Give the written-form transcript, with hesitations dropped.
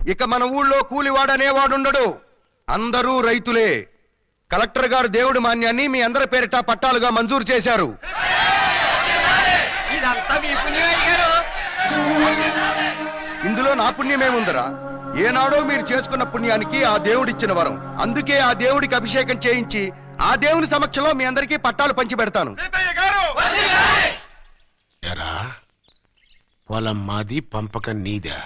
ఇక మన ఊళ్ళో కూలివాడనేవాడుండడు. అందరూ రైతులే. కలెక్టర్ గారు దేవుడి మాన్యాన్ని మీ అందరి పేరిట పట్టాలుగా మంజూరు చేశారు. ఇందులో నా పుణ్యమేముందరా? ఏనాడో మీరు చేసుకున్న పుణ్యానికి ఆ దేవుడిచ్చిన వరం. అందుకే ఆ దేవుడికి అభిషేకం చేయించి ఆ దేవుని సమక్షంలో మీ అందరికీ పట్టాలు పంచి పెడతాను. పొలం మాది, పంపకం నీదా?